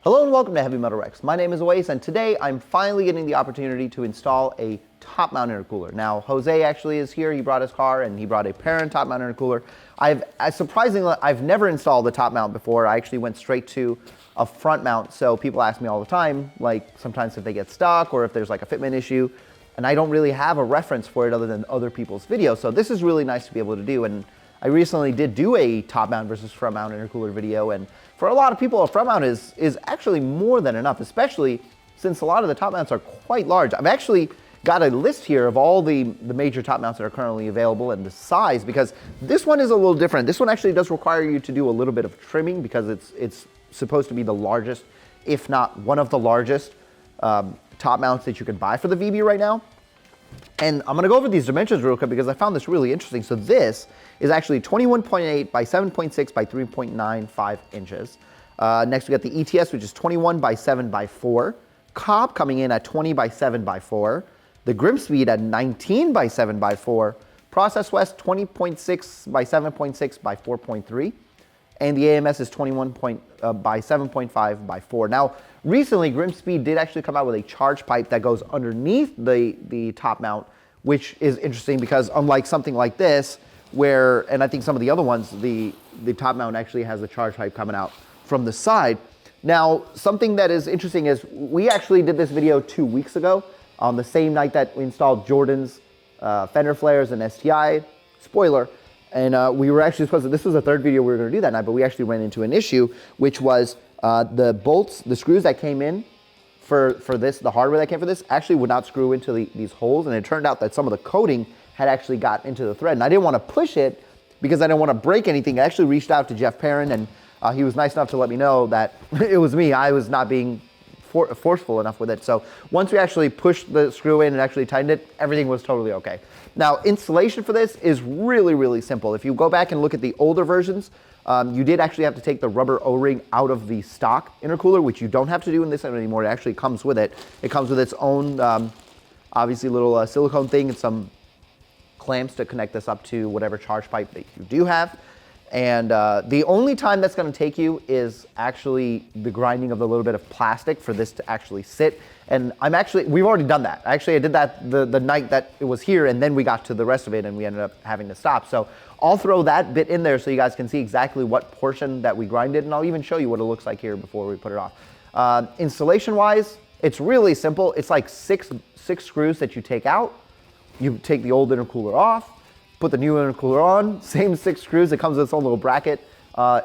Hello and welcome to Heavy Metal Rex. My name is Oasis, and today I'm finally getting the opportunity to install a top mount intercooler. Now, Jose actually is here. He brought his car and he brought a Perrin top mount intercooler. Surprisingly, I've never installed the top mount before. I actually went straight to a front mount. So people ask me all the time, like sometimes if they get stuck or if there's like a fitment issue, and I don't really have a reference for it other than other people's videos. So this is really nice to be able to do. And I recently did do a top mount versus front mount intercooler video, and for a lot of people, a front mount is actually more than enough, especially since a lot of the top mounts are quite large. I've actually got a list here of all the major top mounts that are currently available and the size, because this one is a little different. This one actually does require you to do a little bit of trimming because it's supposed to be the largest, if not one of the largest top mounts that you can buy for the VB right now. And I'm gonna go over these dimensions real quick because I found this really interesting. So this is actually 21.8 by 7.6 by 3.95 inches. Next we got the ETS, which is 21 by 7 by 4. COB coming in at 20 by 7 by 4. The Grim Speed at 19 by 7 by 4. Process West 20.6 by 7.6 by 4.3. And the AMS is 21 by 7.5 by 4. Now, recently, Grim Speed did actually come out with a charge pipe that goes underneath the top mount, which is interesting because unlike something like this, where, and I think some of the other ones, the top mount actually has a charge pipe coming out from the side. Now, something that is interesting is we actually did this video 2 weeks ago on the same night that we installed Jordan's fender flares and STI spoiler. And we were actually supposed to, this was the third video we were going to do that night, but we actually ran into an issue, which was the bolts, the screws that came in for this, the hardware that came for this, actually would not screw into these holes. And it turned out that some of the coating had actually got into the thread. And I didn't want to push it because I didn't want to break anything. I actually reached out to Jeff Perrin, and he was nice enough to let me know that it was me. I was not being forceful enough with it. So once we actually pushed the screw in and actually tightened it, everything was totally okay. Now, installation for this is really, really simple. If you go back and look at the older versions, you did actually have to take the rubber O-ring out of the stock intercooler, which you don't have to do in this one anymore. It actually comes with it. It comes with its own, obviously, little silicone thing and some clamps to connect this up to whatever charge pipe that you do have. And the only time that's going to take you is actually the grinding of the little bit of plastic for this to actually sit. And we've already done that. Actually, I did that the night that it was here, and then we got to the rest of it and we ended up having to stop. So I'll throw that bit in there so you guys can see exactly what portion that we grinded, and I'll even show you what it looks like here before we put it off. Installation wise, it's really simple. It's like six screws that you take out. You take the old intercooler off, put the new intercooler on, same 6 screws. It comes with its own little bracket.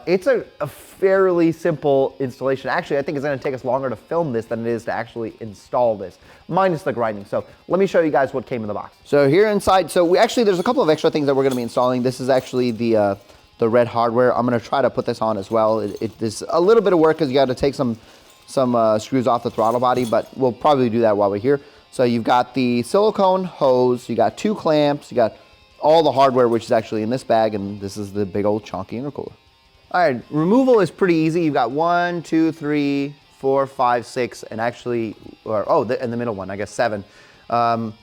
It's a fairly simple installation. Actually, I think it's going to take us longer to film this than it is to actually install this, minus the grinding. So let me show you guys what came in the box. So here inside, there's a couple of extra things that we're going to be installing. This is actually the red hardware. I'm going to try to put this on as well. It is a little bit of work because you got to take some screws off the throttle body, but we'll probably do that while we're here. So you've got the silicone hose, you got 2 clamps, you got all the hardware, which is actually in this bag, and this is the big old chunky intercooler. All right, removal is pretty easy. You've got 1, 2, 3, 4, 5, 6, and actually, and the middle one, I guess 7.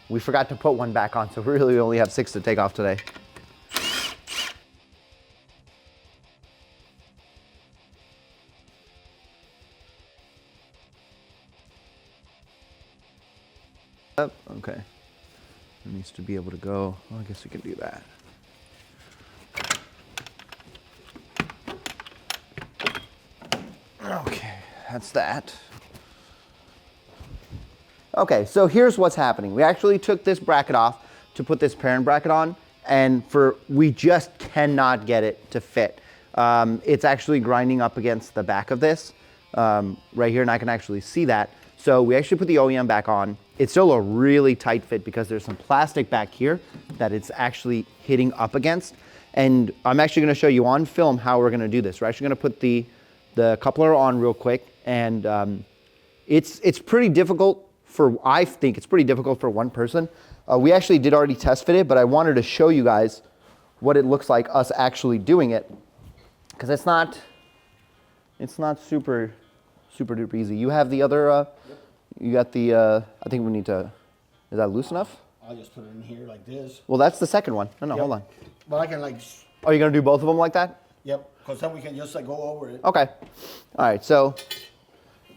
We forgot to put one back on, so we really only have 6 to take off today. Okay, it needs to be able to go. Well, I guess we can do that. Okay, that's that. Okay, so here's what's happening. We actually took this bracket off to put this Perrin bracket on, and we just cannot get it to fit. It's actually grinding up against the back of this right here, and I can actually see that. So we actually put the OEM back on. It's still a really tight fit because there's some plastic back here that it's actually hitting up against. And I'm actually going to show you on film how we're going to do this. We're actually going to put the coupler on real quick, and it's pretty difficult I think it's pretty difficult for one person. We actually did already test fit it, but I wanted to show you guys what it looks like us actually doing it, because it's not super duper easy. You have the other, you got the, I think we need to, is that loose enough? I'll just put it in here like this. Well, that's the second one. No, yep. Hold on. But I can like... Are you going to do both of them like that? Yep, because then we can just like go over it. Okay. All right, so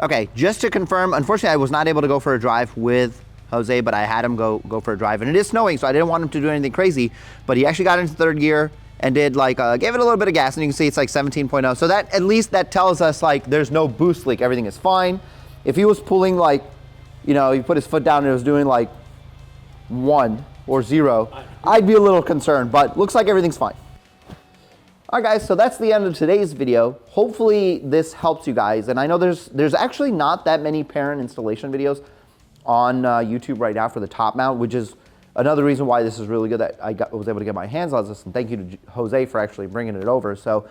Okay, just to confirm, unfortunately I was not able to go for a drive with Jose, but I had him go for a drive, and it is snowing, so I didn't want him to do anything crazy, but he actually got into third gear and did like, gave it a little bit of gas, and you can see it's like 17.0, so that, at least that tells us like there's no boost leak, everything is fine. If he was pulling like, you know, he put his foot down and it was doing like 1 or 0, I'd be a little concerned, but looks like everything's fine. All right, guys, so that's the end of today's video. Hopefully this helps you guys, and I know there's actually not that many Perrin installation videos on YouTube right now for the top mount, which is another reason why this is really good that I was able to get my hands on this, and thank you to Jose for actually bringing it over. So,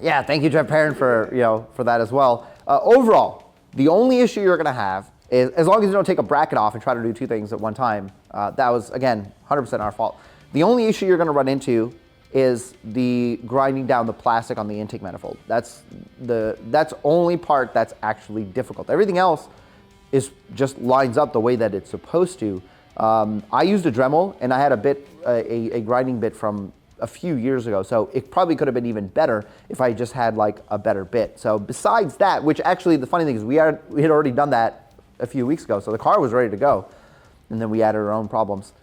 yeah, thank you to Perrin for, you know, for that as well. Overall, the only issue you're gonna have is, as long as you don't take a bracket off and try to do 2 things at one time, that was, again, 100% our fault. The only issue you're gonna run into is the grinding down the plastic on the intake manifold. That's only part that's actually difficult. Everything else is just lines up the way that it's supposed to. I used a Dremel, and I had a grinding bit from a few years ago, so it probably could have been even better if I just had like a better bit. So besides that, which actually the funny thing is we had already done that a few weeks ago, so the car was ready to go, and then we added our own problems.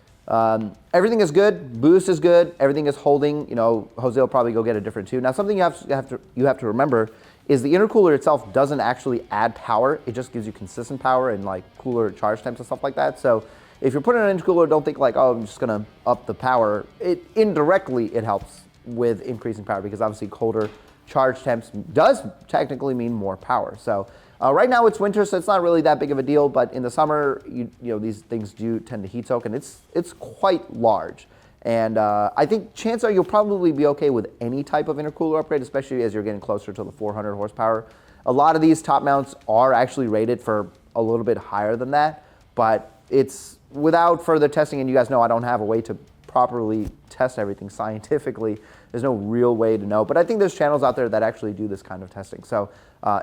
Everything is good, boost is good, everything is holding. You know, Jose will probably go get a different tune. Now, something you have to remember is the intercooler itself doesn't actually add power. It just gives you consistent power and like cooler charge temps and stuff like that. So if you're putting an intercooler, don't think like, oh, I'm just gonna up the power. Indirectly, it helps with increasing power, because obviously colder charge temps does technically mean more power. So right now it's winter, so it's not really that big of a deal, but in the summer, you know, these things do tend to heat soak, and it's quite large. And I think chances are you'll probably be okay with any type of intercooler upgrade, especially as you're getting closer to the 400 horsepower. A lot of these top mounts are actually rated for a little bit higher than that, but it's without further testing, and you guys know I don't have a way to properly test everything scientifically. There's no real way to know, but I think there's channels out there that actually do this kind of testing. So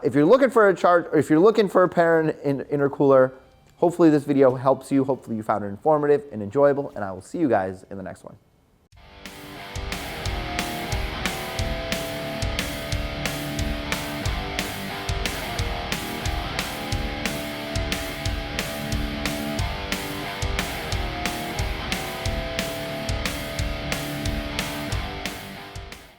if you're looking for a charge, or if you're looking for a Perrin intercooler, hopefully this video helps you. Hopefully you found it informative and enjoyable, and I will see you guys in the next one.